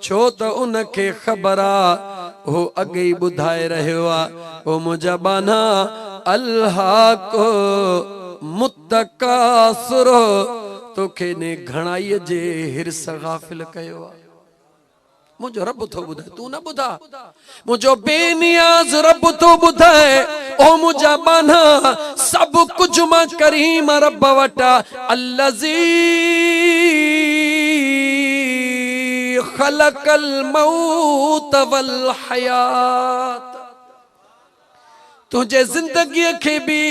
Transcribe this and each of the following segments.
छो त उनखे ख़बर आ हो अॻे ई ॿुधाए रहियो आ ओ मुंहिंजा बाना अल्हाको मुतकासुर तोखे ने घणाईअ जे हिर्स गाफ़िल कयो आ। मुझो रब तो बुधाए तू न बुधा मुझो बेनियाज रब तो बुधाए ओ मुझा बाना सब कुछ मां करीम रब वटा अल्लज़ी खलकल मौत वल हयात तुझे जिंदगी के भी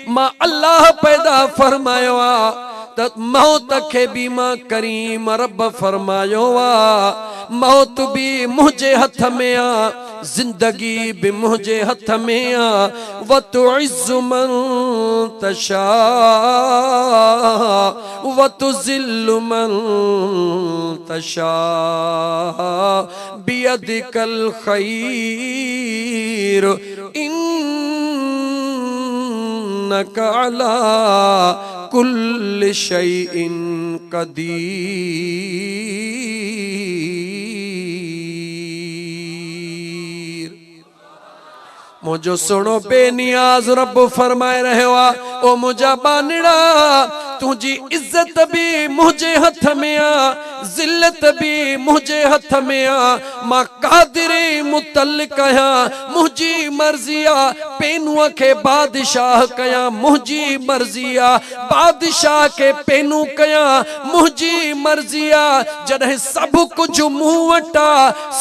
मां अल्लाह पैदा फरमायो आ त मौत के भी मां करीम रब फरमायो आ। मौत भी मुझे हथ में आ जिंदगी भी मुझे हथ में आ व तुइज़्ज़ु मन तशा व तुज़िल्लु मन तशा बियदिकल खैर इन्नका अला कुल्लि शैइन कदीर। मुझो सुनो बेनियाज रब फरमाए रहियो आ ओ मुझा बानड़ा तुझी इज्जत भी मुझे हथ में आ जिल्लत भी मुझे हथ में आ मां कादिरे मुतल कया मुझी मर्जी आ पेनुआ के बादशाह कया मुझी मर्जी आ बादशाह के पेनू कया मुझी मर्जी आ जॾहिं सब कुछ मूं वटा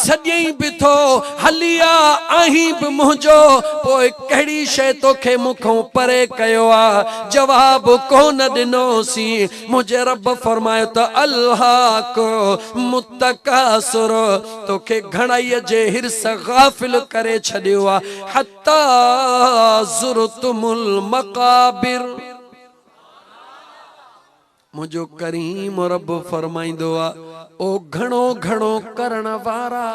सॼई भी थो हलिया आहीं भी मुझो पोइ कहिड़ी शइ तोखे मुखों परे कयो आ जवाब कोन ॾिनो सी मुझे रब फरमायो त अल्लाह को मुतकासुर तोखे घणाईअ जे हिर्स गाफ़िल करे छॾियो आ हत्ता ज़ुरतुमुल मक़ाबिर। मुझो करीम रब फरमाइंदो आ ओ घणो घणो करण वारा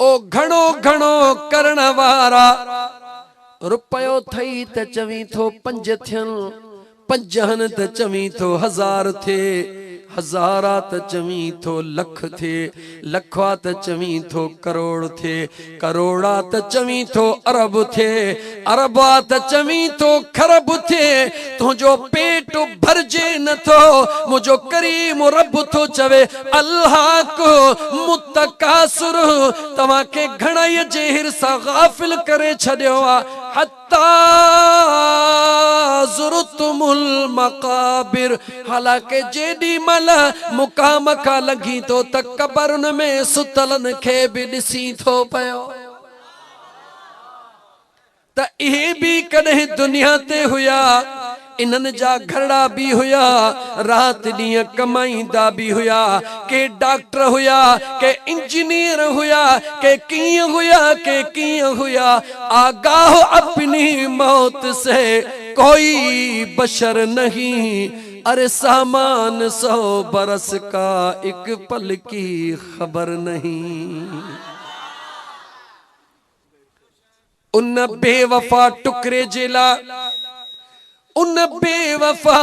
ओ घणो घणो करण वारा रुपयो थई त चवी थो 5 थियन 5 त चवी थो 1000 थे हज़ारा त चवी थो लख थे लखवा त चवी थो करोड़ थे करोड़ा त चवी थो अरब थे अरबा त चवी थो खरब थे तुझो पेट भरजे न थो मुझो करीम रब थो चवे अल्लाह को मुतकासुर तवा के घणाई जे हिर्स गाफिल करे छड़ियो आ हत्ता ज़ुरतुमुल मक़ाबिर हालांकि जेडी मल मुकाम का लगी तो त कबरन में सुतलन खे भी दिसी थो पयो त इहे भी कदे दुनिया ते हुया इनन जा घरड़ा भी हुया रात ॾींहं कमाईंदा भी हुया के डॉक्टर हुया के इंजीनियर हुया के कीअं हुया आगाह अपनी मौत से कोई बशर नहीं अरे सामान 100 बरस का एक पल की खबर नहीं। उन बेवफा टुकरे जेला उन बेवफा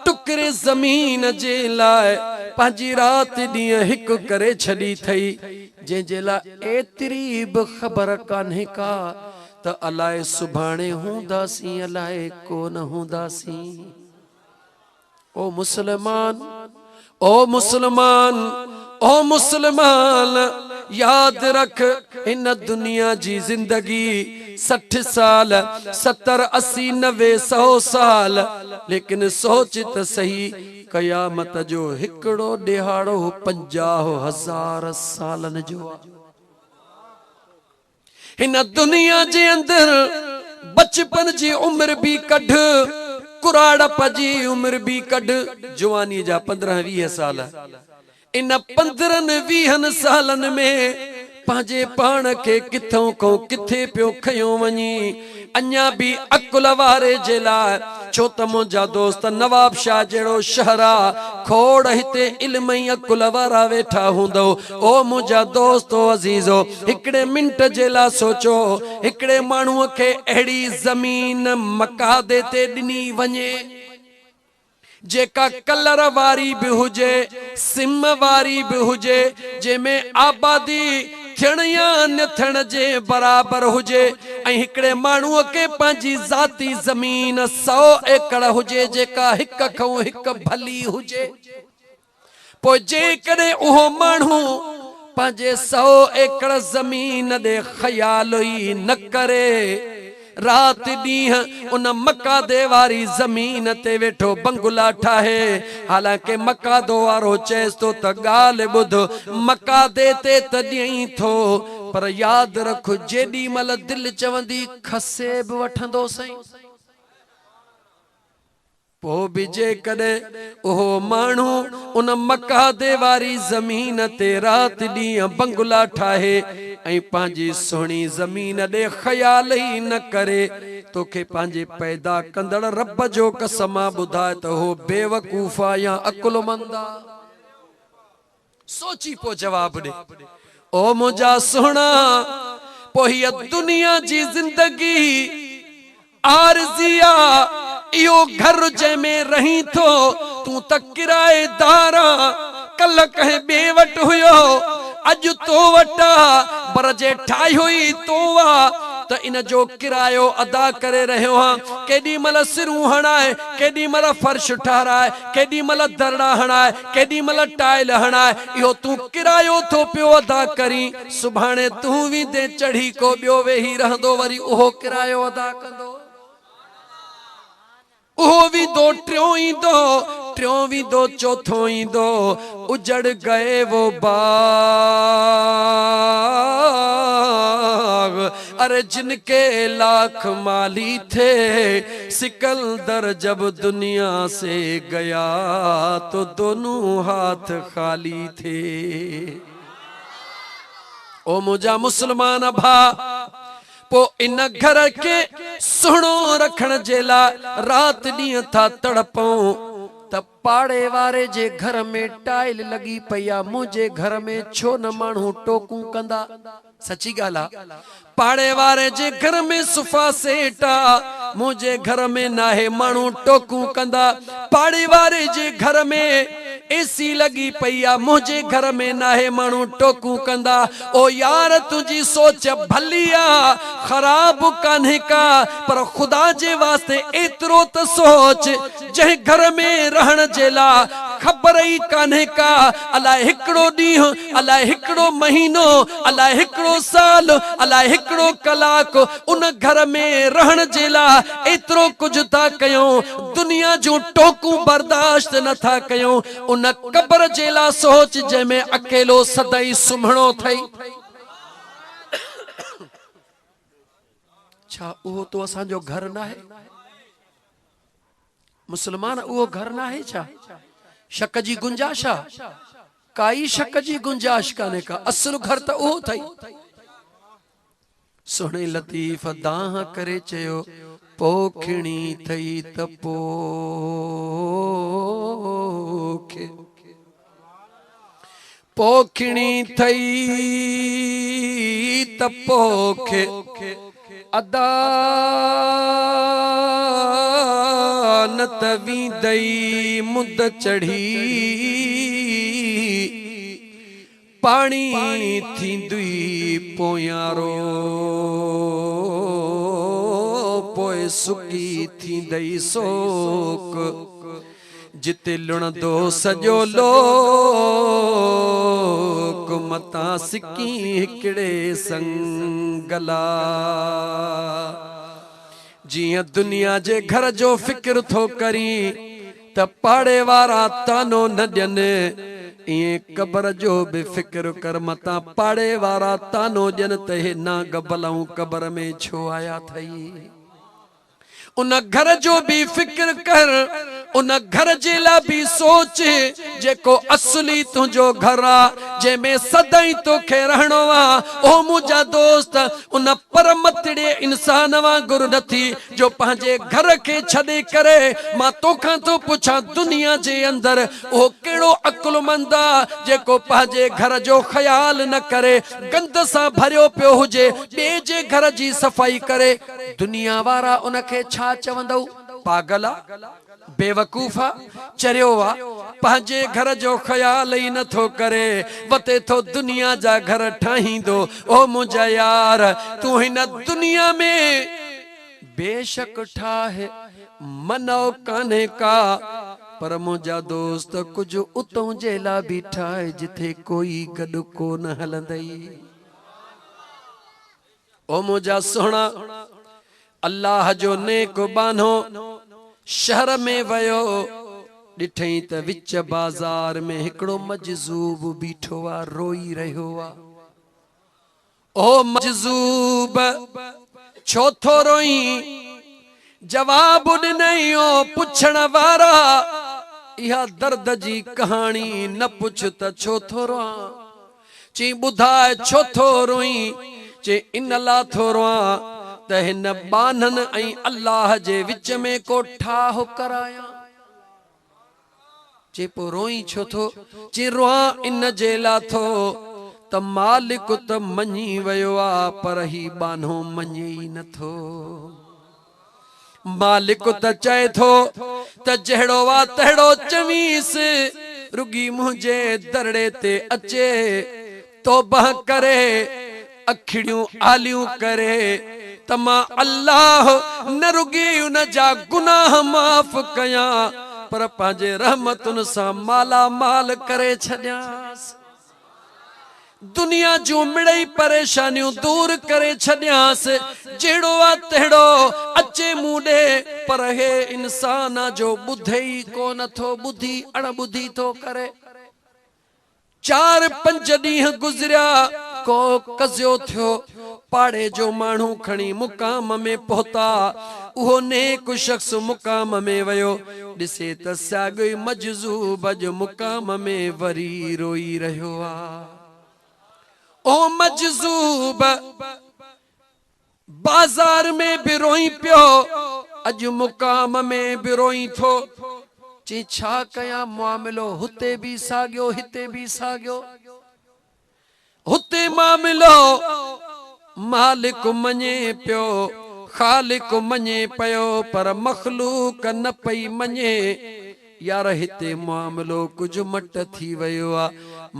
टुकरे जमीन जे लाए पंहिंजी रात ॾींहं हिकु करे छॾी थई जंहिंजे लाइ एतिरी बि ख़बर कान्हे का त अलाए सुभाणे हूंदासीं अलाए कोन हूंदासीं। ओ मुसलमान ओ मुसलमान ओ मुसलमान याद रख इन दुनिया जी जिंदगी 60 साल 70 80 90 100 साल लेकिन सोच त सही कयामत जो हिकड़ो दिहाड़ो 50,000 सालन जो इन दुनिया जे अंदर बचपन जी उम्र भी कढ कुराड़प जी उम्र भी कढ जवानी जा 15-20 साल इन 15-20 सालन में पांजे पान के किथों को किथे पियो खयो वनी अन्या भी अकुल वारे जे लाइ छो त मुंहिंजा दोस्त नवाब शाह जहिड़ो शहरा खोड़ हिते इल्म ई अकुल वारा वेठा हूंदो ओ मुंहिंजा दोस्तो अज़ीज़ो हिकिड़े मिंट जे लाइ सोचो हिकिड़े माण्हूअ खे अहिड़ी ज़मीन मकादे ते ॾिनी वञे जेका कलर वारी भी हुजे, सिम वारी भी हुजे, जंहिंमें आबादी थियण या न थियण जे बराबर हुजे, ऐं हिकिड़े माण्हूअ खे पंहिंजी ज़ाती ज़मीन 100 एकड़ हुजे जेका हिक खां हिक भली हुजे, पोइ जेकॾहिं उहो माण्हू पंहिंजे 100 एकड़ ज़मीन ॾे ख़याल ई न करे, रात ॾींहं उन मकादे वारी ज़मीन ते वेठो बंगला ठाहे, हालांकि मकादो वारो चएसि तो त ॻाल्हि ॿुध, मकादे ते त ॾियईं थो, पर यादि रख जेॾी महिल दिलि चवंदी खसे बि वठंदो सही। पोइ बि जेकॾहिं उहो माण्हू उन मकादे वारी ज़मीन ते रात ॾींहं बंगला ठाहे ऐं पंहिंजी सुहिणी ज़मीन ॾे ख़याल ई न करे, तोखे पंहिंजे पैदा कंदड़ रब जो कसम ॿुधाए त हो बेवकूफ़ आहे या अकुलमंद आहे। सोची पोइ जवाब ॾे। ओ मुंहिंजा सुहिणा, पोइ हीअ दुनिया जी ज़िंदगी आरज़ी आहे, इहो घर जंहिंमें रही थो तूं त किराएदार आं, कल कंहिं ॿिए वटि हुयो, अॼु तो वटि आहे, पर जे ठाहियो ई तो आहे त इन जो किरायो अदा करे रहियो आं। केॾी महिल सिरूं हणाए, केॾी महिल फर्श ठाराए, केॾी महिल दरड़ा हणाए, केॾी महिल टाइल हणाए, इहो तूं किरायो थो पियो अदा करी। सुभाणे तूं वेंदे चढ़ी को ॿियो वेही रहंदो, वरी उहो किरायो अदा कंदो, उहो वींदो, टियों ईंदो, टियों वींदो, चौथों ईंदो। उजड़ गए वो बाग, अरे जिनके लाख माली थे, सिकंदर जब दुनिया से गया तो दोनों हाथ खाली थे। ओ मुझा मुसलमान भा, पो इन घर के सुहिणो रखण जे लाइ रात ॾींहं था तड़पूं त पाड़े वारे जे घर में टाइल लगी पई आहे, मुंहिंजे घर में छो न माण्हू टोकूं कंदा। सची ॻाल्हि आहे, पाड़े वारे जे घर में सोफा सेट आहे, मुंहिंजे घर में नाहे, माण्हू टोकूं कंदा। पाड़े वारे जे घर में एसी लगी पई आहे, मुंहिंजे घर में नाहे, माण्हू टोकूं कंदा। ओ यार तुंहिंजी सोच भली आहे, ख़राब कान्हे का, पर ख़ुदा जे वास्ते एतिरो त सोच, जंहिं घर में रहण जे लाइ ख़बर ई कान्हे का, अलाए हिकिड़ो ॾींहुं, अलाए हिकिड़ो महीनो, अलाए हिकिड़ो साल, अलाए हिकिड़ो कलाक उन घर में रहण जे लाइ एतिरो कुझु था कयूं, दुनिया जूं टोकूं बर्दाश्त नथा कयूं। उन कब्र जे लाइ सोच जंहिंमें अकेलो सदाई सुम्हणो अथई। छा उहो तो असांजो घर न आहे? मुसलमान उहो घर न आहे छा? शक जी गुंजाइश आहे? काई शक जी गुंजाइश कान्हे का, असुल घर त उहो अथई। सुहिणे लतीफ़ दाह करे चयो, पोखिणी थई त पोखे, पोखिणी थई त पोखे, अदानत वींदई मुद चढ़ी, पाणी थींदुई पोयारो, पोइ सुकी थींदई सोक, जिते लुणंदो सॼो लोक, मतां सिकी हिकिड़े संगला। जियां दुनिया जे घर जो फिक्र थो करी त पाड़े वारा तानो न ॾियनि, इएं कब्र जो बि फिक्र कर, मतां पाड़े वारा तानो ॾियनि त हे नाग भलाऊं कब्र में छो आया अथई। उन घर जो भी फिक्र कर, उन घर जे लाइ भी सोच, जेको असली तुंहिंजो घर आ, जंहिंमें सदाई तोखे रहणो आ। ओ मुंहिंजा दोस्त, उन परमतड़े इंसान वांगुरु नथी जो पंहिंजे घर खे छॾे करे मां तोखां थो पुछां, दुनिया जे अंदरि उहो कहिड़ो अकुलमंद आ जेको पंहिंजे घर जो ख़्याल न करे, गंद सां भरियो पियो हुजे, ॿिए जे घर जी सफ़ाई करे। दुनिया वारा उनखे छा चवंदव? पागल आ। बेवकूफा चरियो वा पंहिंजे घर जो ख्याल ही नथो करे वते थो दुनिया जा घर ठाहींदो। ओ मुंहिंजा यार तू हिन दुनिया में बेशक ठाहे मनो काने का पर मुंहिंजा दोस्त कुछ उतों जेला भी ठाहे जिथे कोई गॾु कोन हलंदई। ओ मुंहिंजा सोहणा अल्लाह जो नेक बानो शहर में वयो ॾिठई त विच बाजार में हिकिड़ो मजज़ूब बीठो आ रोई रहियो आ। ओ मजज़ूब छो थो रोई? जवाब ॾिनई ओ पुछण वारा इहा दर्द जी कहानी न पुछ त छो थो रोआ। चई ॿुधाए छो थो रोई? चई इन ला थो रोआ त हिन बानन ऐं अल्लाह जे विच में को ठाह कराया। चे पो रोई छो थो? चे रोआ इन जे ला थो त मालिक त मञी वयो आ पर ही बानो मञे ई नथो। मालिक त चए थो त जहिड़ो वा तहिड़ो चवीस रुगी मुंहिंजे दरड़े ते अचे तौबह करे अखिड़ियूं आलियूं करे त मां अल्लाह न रुगी उन जा गुनाह माफ़ कया पर पंहिंजे रहमतुन सां माला माल करे छॾियांसि। दुनिया जूं मिड़ई परेशानियूं दूर करे छॾियांसि। जहिड़ो आ तहिड़ो अचे मूं ॾे पर हे इंसान जो ॿुधे ई कोन थो, ॿुधी अणॿुधी थो करे। 4-5 ॾींहं गुज़रिया को कज़ियो थियो पाड़े जो माण्हू खणी मुकाम में पहुता। उहो नेक शख्स मुकाम में वयो ॾिसे त साॻियो मजज़ूब जो मुकाम में वरी रोई रहियो आ। ओ मजज़ूब बाजार में भी रोई पियो अॼु मुकाम में भी रोई थो। चे छा कया मामिलो हुते भी साॻियो हिते भी साॻियो। हुते मामिलो मालिक मञे पियो खालिक मञे पियो पर मखलूक न पई मञे। यार हिते मामिलो कुछ मट थी वयो आ।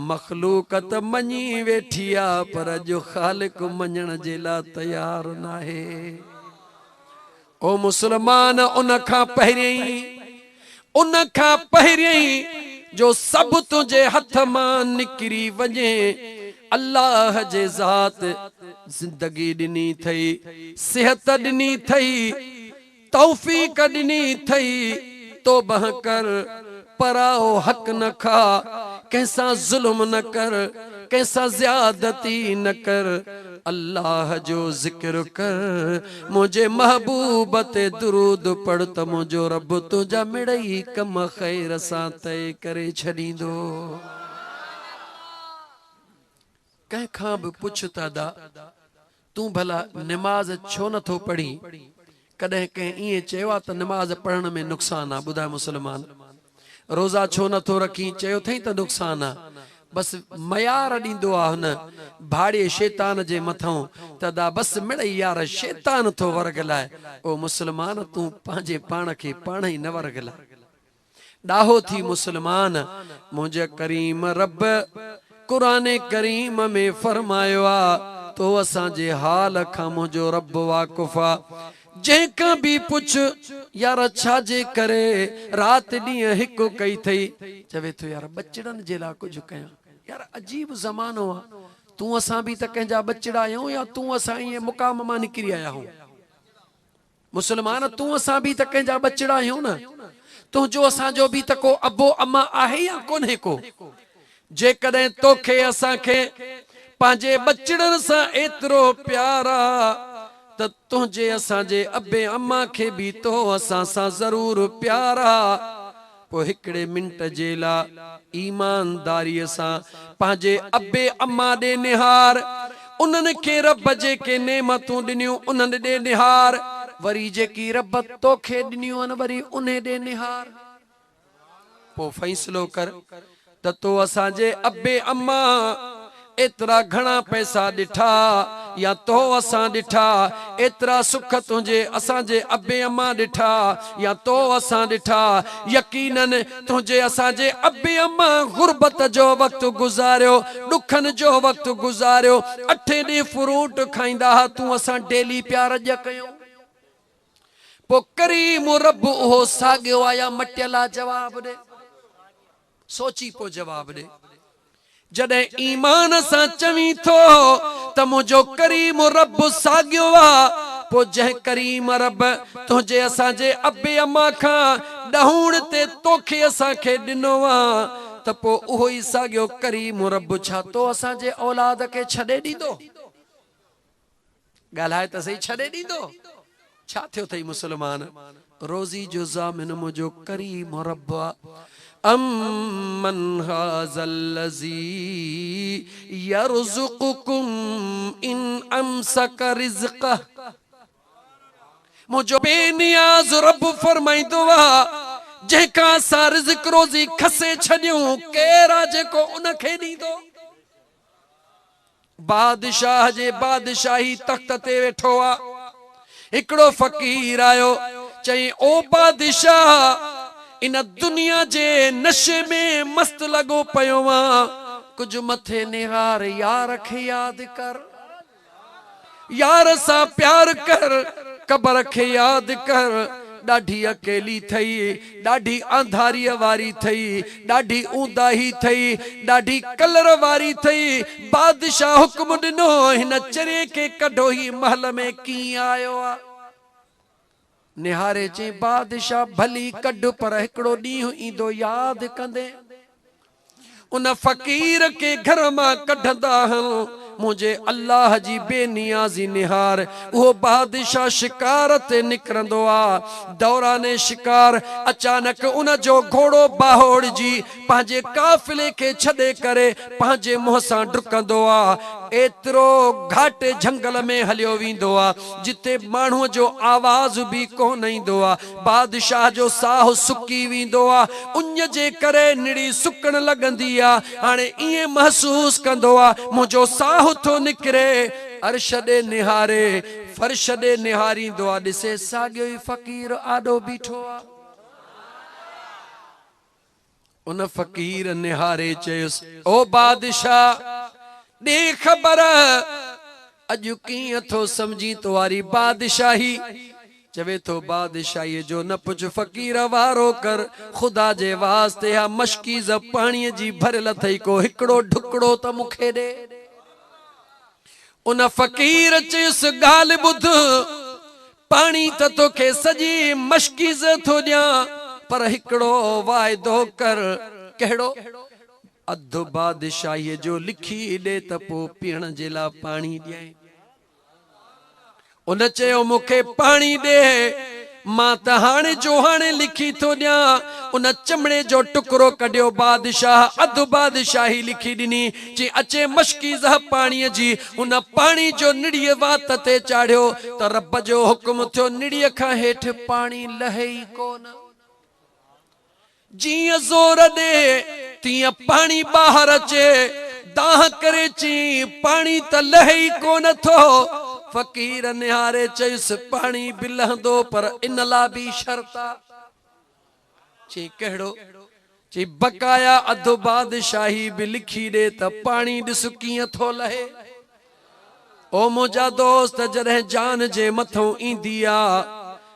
मखलूक त मञी वेठी आ पर जो खालिक मञण जे लाइ तयार नाहे। ओ मुसलमान उन खां पहिरियों जो सब तुझे हथ मां निकरी वञे अल्लाह जे ज़ात जिंदगी ॾिनी थई, सेहत ॾिनी थई, तौफीक ॾिनी थई। तौबह कर, पराओ हक न खा, कैसा जुल्म न कर, कैसा ज्यादती न कर। अल्लाह जो जिक्र कर, मुझे महबूब ते दुरूद पढ़ त मुझो रब तुझा मिड़ई कम खैर सां तय करे छॾींदो। कंहिंखां बि पुछ दादा तू भला नमाज छो नथो पढ़ी? कॾहिं कंहिं ईअं चयो आहे त नमाज पढ़ण में नुक़सान आहे? ॿुधाए मुसलमान। रोज़ा छो नथो रखी? चयो अथई त नुक़सान आहे। बस मयार ॾींदो आहे हुन भाड़े शैतान जे मथां तदा बस मिड़ई यार शैतान थो वर्गलाए। ओ मुसलमान तू पंहिंजे पाण खे पाण ई न वर्गलाए। ॾाहो थी मुसलमान। मुंहिंजे करीम रब कुरान करीम में फरमायो आ तो असांजे हाल खां मुंहिंजो रब वाक़ुफ़ आ। जंहिंखां बि पुछ यार छा जे करे रात ॾींहं हिकु कई थई? चवे थो यार बचड़नि जे लाइ कुझु कयां। यार अजीब ज़मानो आहे। तू असां बि त कंहिंजा बचड़ा आहियूं या तू असां ईअं मुकाम मां निकिरी आया आहियूं? मुसलमान तू असां बि त कंहिंजा बचड़ा आहियूं न। तुंहिंजो असांजो बि त को अबो अमा आहे या कोन्हे को? जेकॾहिं तोखे असांखे पंहिंजे बचड़नि सां एतिरो प्यार आहे त तुंहिंजे असांजे अबे अम्मा खे बि तो असां सां ज़रूर प्यार आहे। पोइ हिकिड़े मिंट जे लाइ ईमानदारीअ सां पंहिंजे अबे अम्मा ॾे निहार। उन्हनि खे रब जेके नेमतूं ॾिनियूं उन्हनि ॾे निहार। वरी जेकी रब तोखे ॾिनियूं आहिनि वरी उन ॾे निहार। पोइ फ़ैसिलो कर त तो असांजे अबे अम्मा एतिरा घणा पैसा ॾिठा या तो असां ॾिठा एतिरा सुख तुंहिंजे असांजे अबे अम्मा ॾिठा या तो असां ॾिठा यकीनन तुंहिंजे असांजे अबे अम्मा गुरबत जो वक़्तु गुज़ारियो ॾुखनि जो वक़्तु गुज़ारियो 8 ॾींहं फ्रूट खाईंदा हुआ तूं असां डेली प्यार ज कयूं पो करीम रब उहो साॻियो आया मटियला जवाब दे सोची पो जवाब दे जॾहिं ईमान सां चवी थो त मुंहिंजो करीम रब साॻियो आ पो जंहिं करीम रब तुंहिंजे असांजे अबे अम्मा खां ॾहूण ते तोखे असांखे ॾिनो आ त पो उहो ई साॻियो करीम रब छा तो असांजे औलाद खे छॾे ॾींदो ॻाल्हाए त सही छॾे ॾींदो छा थियो अथई मुसलमान रोज़ी जो ज़ामिन मुंहिंजो करीम रब आ अम्मन हाज़ल लज़ी यरज़ुकुकुम इन अमसक रिज़्क़ह मुझो बेनियाज़ रब फरमाइंदो आ जेका सा रिज़्क़ रोज़ी खसे छॾियूं केरा जेको उनखे ॾींदो बादशाह जे बादशाही तख्त ते वेठो आ हिकिड़ो फ़कीर आयो चई ओ बादशाह इन दुनिया जे नशे में मस्त लगो पयो आ कुछ मथे निहार यार खे याद कर यार सा प्यार कर कबर खे याद कर ॾाढी अकेली थई ॾाढी अंधारीअ वारी थई ॾाढी ऊंदाही थई ॾाढी कलर वारी थई बादशाह हुक्म ॾिनो हिन चरे खे कढो ही महल में कीअं आयो आ निहारे चई बादशाह भली कढ पर हिकिड़ो ॾींहुं ईंदो यादि कंदे उन फ़कीर के घर मां कढंदा हूं मुझे अल्लाह जी बेनियाज़ी निहार वो बादशाह शिकार ते निकरंदो आ दौराने शिकार अचानक उन जो घोड़ो बाहोड़ जी पंहिंजे काफ़िले के छॾे करे पंहिंजे मुंहं सां डुकंदो आ एतिरो घाटे झंगल में हलियो वेंदो आ जिते माण्हूअ जो आवाज़ भी कोन ईंदो आ बादशाह जो साह सुकी वेंदो आ उन जे करे निड़ी सुकण लगंदी आ हाणे ईअं महसूस कंदो आ मुंहिंजो साह थो निकिरे अर्श ॾे निहारे फर्श ॾे निहारींदो आ ॾिसे साॻियो ई फ़कीर आॾो बीठो आ उन फ़कीर निहारे चयुसि ओ बादशाह ॾे ख़बर अॼु कीअं थो समझी तो वारी बादशाही चवे तो बादशाही जो न पुछ फ़कीर वारो कर खुदा जे वास्ते हा मशकीज़ पाणीअ जी भरियल अथई को हिकिड़ो ढुकड़ो त मूंखे ॾे उन फ़कीर चयुसि ॻाल्हि ॿुध पाणी त तोखे सॼी मशकीज़ थो ॾियां पर हिकिड़ो वाइदो कर कहिड़ो अधु बादशाहीअ जो लिखी ॾे त पोइ पीअण जे लाइ पाणी ॾियां उन चयो मूंखे पाणी ॾे मां त हाणे जो हाणे लिखी थो ॾियां उन चमड़े जो टुकड़ो कढियो बादशाह अधु बादशाही लिखी ॾिनी चई अचे मशकीज़ पाणीअ जी उन पाणी जो निड़ीअ वात ते चाढ़ियो त रब जो हुक्म थियो निड़ीअ खां हेठि पाणी लहे ई कोन जीअं ज़ोर ॾे तीअं पाणी ॿाहिरि अचे दाह करे चई पाणी त लहे ई कोन थो फ़कीर निहारे चयुसि पाणी बि लहंदो पर इन ला भी शर्त आ चई कहिड़ो चई बकाया अधु बादशाही भी लिखी ॾे त पाणी ॾिस कीअं थो लहे ओ मुंहिंजा दोस्त जॾहिं जान जे मथों ईंदी आ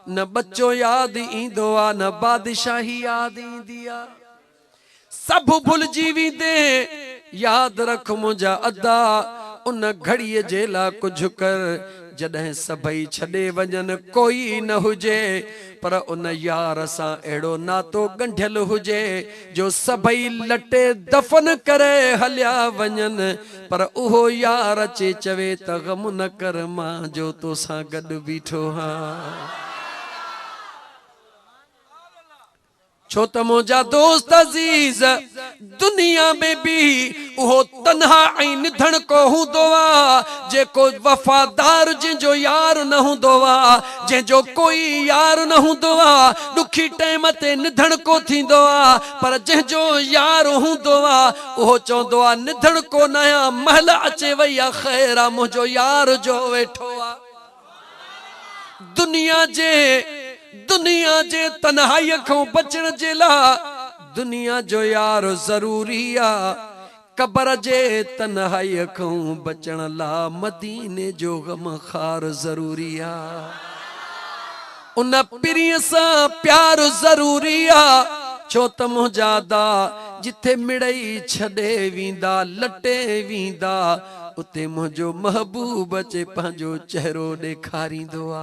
न बच्चो यादि ईंदो आ न बादशाही यादि ईंदी आ सब भुलिजी वेंदे यादि रख मुंहिंजा अदा उन घड़ीअ जे लाइ कुझु कर जॾहिं सभई छॾे वञनि कोई न हुजे पर उन यार सां अहिड़ो नातो ॻंढियल हुजे जो सभई लटे दफ़न करे हलिया वञनि पर उहो यार अचे चवे त ग़म न कर मां जो तोसां गॾु बीठो हां छो त मुझा दोस्त अजीज दुनिया में भी वो तन्हा ऐं निधन को हूंदो आ जेको वफादार जंहिंजो यार न हूंदो आ जंहिंजो कोई यार न हूंदो आ दुखी टाइम ते निधन को थींदो आ पर जंहिंजो यार हूंदो आ उहो चवंदो आ निधन को नया महल अचे वई आ ख़ैर आ मुंहिंजो यार जो वेठो आ। दुनिया जे तन्हाई खां बचण जे लाइ दुनिया जो यार ज़रूरी आ कब्र जे तन्हाई खां बचण लाइ मदीने जो गमखार ज़रूरी आ उन पिरीअ सां प्यार ज़रूरी आ छो त मुंहिंजा दा जिथे मिड़ई छॾे वेंदा लटे वेंदा उते मुंहिंजो महबूब अचे पंहिंजो चेहरो ॾेखारींदो आ।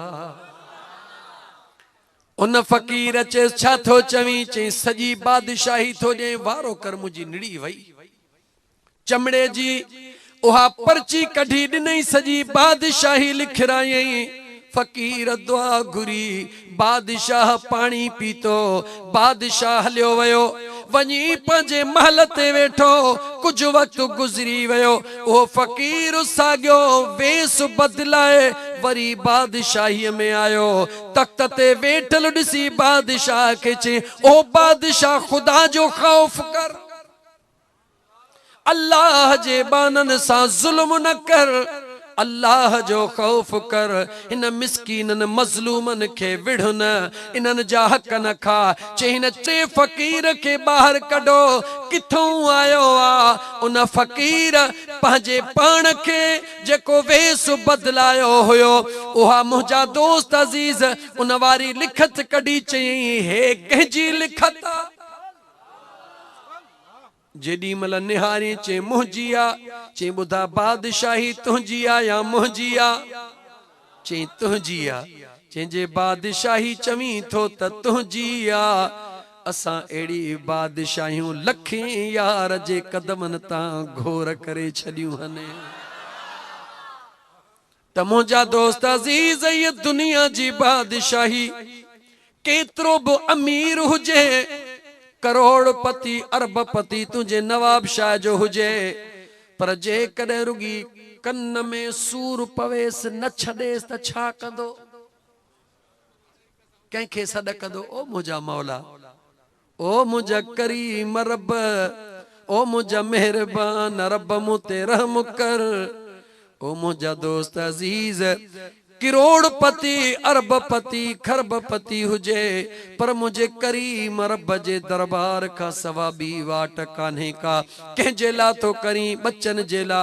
उन फ़कीर अचे छा थो चवीं चई सॼी बादशाही थो ॾे वारो कर मुंहिंजी निड़ी वई चमड़े जी उहा पर्ची कढी ॾिनई सॼी बादशाही लिखरायई फ़कीर दुआ घुरी बादशाह पाणी पीतो बादशाह हलियो वियो वञी पंहिंजे महल ते वेठो कुछ वक्त गुज़री वियो वो फ़कीर साॻियो वेस बदलाए वरी बादशाही में आयो तख्त ते वेठल ॾिसी बादशाह के चई ओ बादशाह खुदा जो खौफ कर अल्लाह जे बानन सां जुल्म न कर अल्लाह जो खौफ कर इन मिस्कीनन मज़लूमन के विढ़ न इनन जा हक न खा चईन टे फ़कीर के बाहर कढो किथों आयो आ उन फ़कीर पंहिंजे पान के जेको वेस बदलायो हुयो उहा मुंहिंजा दोस्त अजीज उन वारी लिखत कढी चई हे कंहिंजी लिखत आ जेडी मल निहारी चे मुंहिंजी आ चे ॿुधा बादशाही तुंहिंजी आ या मुंहिंजी आ चे तुंहिंजी आ जंहिंजे बादशाही चवीं थो त तुंहिंजी आ असां अहिड़ी बादशाहियूं लखें यार जे कदमनि तां घोर करे छॾियूं हने त मुंहिंजा दोस्त अज़ीज़ ये दुनिया जी बादशाही केतिरो बि अमीर हुजे करोड़पति अरबपति तुझे नवाब शाह जो हुजे पर जे कॾहिं रुगी कन में सूर पवेस न छॾेस त छा कंदो कंहिंखे सॾ कंदो ओ मुंहिंजा मौला ओ मुंहिंजा करीम रब ओ मुंहिंजा मेहरबान रब मूं ते रहम कर ओ मुंहिंजा दोस्त अज़ीज़ करोड़पति अरबपति खरबपति हुजे पर मुझे करीम रब जे दरबार का सवा बी वाट कान्हे का कंहिंजे ला तो करी बच्चन जे ला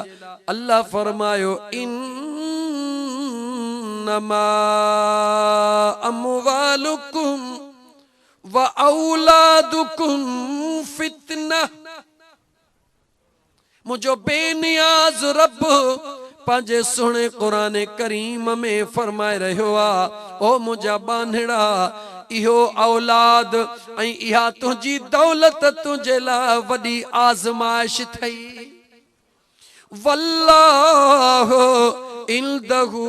अल्लाह फरमायो इन्नमा अमवालुकुम व औलादुकुम फितना मुझो बेनियाज रब पंहिंजे सुहिणे क़ुरान करीम में फरमाए रहियो आ ओ मुंहिंजा बांधड़ा इहो औलाद ऐं इहा तुंहिंजी दौलत तुंहिंजे लाइ वॾी आज़माइश थई वल्लाहु इंदहु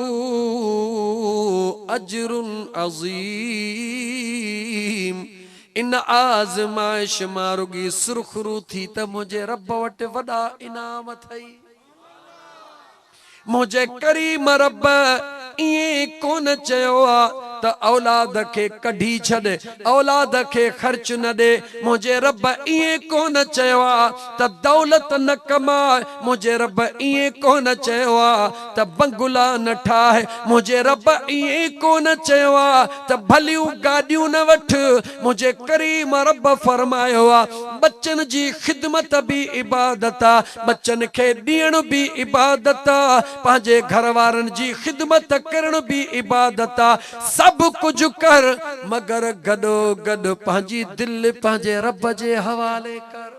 अजरुन अज़ीम इन आज़माइश मां रुगी सुरखरू थी त मुंहिंजे रब वटि वॾा इनाम थई मुझे करीम रब इए कोन चयो आ त औलाद के कढी छॾ औलाद के खर्च न दे मुझे रब इए कोन चयो आ त दौलत न कमाए मुझे रब इए कोन चयो आ त बंगला न ठाहे मुझे रब इए कोन चयो आ त भलियूं गाॾियूं न वठ मुझे करीम रब फरमायो आ बच्चन जी खिदमत भी इबादत आ बच्चन के ॾियण भी इबादत आ पंहिंजे घर वारनि जी खिदमत करण भी इबादत आ सब कुछ कर मगर गडो गड पंहिंजी दिल पंहिंजे रब जे हवाले कर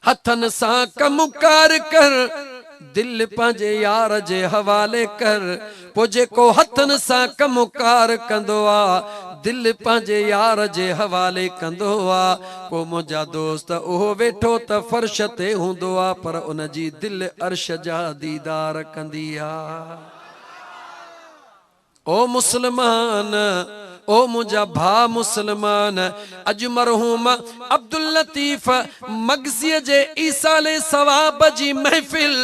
हथन सां कमकार कर दिल पंहिंजे यार जे हवाले कर पो जेको हथन सां कमकार कंदो आ दिल पंहिंजे यार जे हवाले कंदो आ को मुंहिंजा दोस्त उहो वेठो त फर्श ते हूंदो आ पर उन जी दिल अर्श जा दीदार कंदी आ ओ मुसलमान ओ मुझा भा मुसलमान अज मरहूम अब्दुल लतीफ मगज़ीअ जे ईसाले सवाब जी महफिल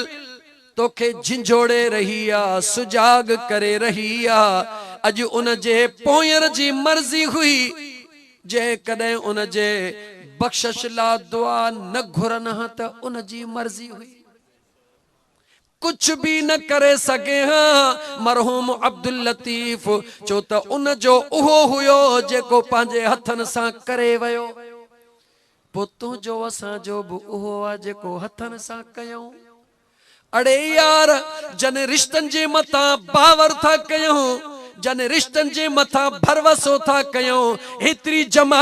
तोखे झिंझोड़े रही आ, सुजाग करे रही आ। अज उन जे पोयर जी मर्जी हुई जे कदे उन जे बख्शिश ला दुआ न घुरन हा त उन जी मर्जी हुई, कुछ भी न करे सके हाँ मरहूम अब्दुल लतीफ चो त उन जो उहो हुयो जेको पंहिंजे हथन सां करे वयो। पो तुंहिंजो असां जो बि उहो आ जेको हथन सां कयूं। अड़े यार जन रिश्तन जे मथा बावर था कयूं, जन रिश्तन जे मथा भरवसो था कयूं, हेतरी जमा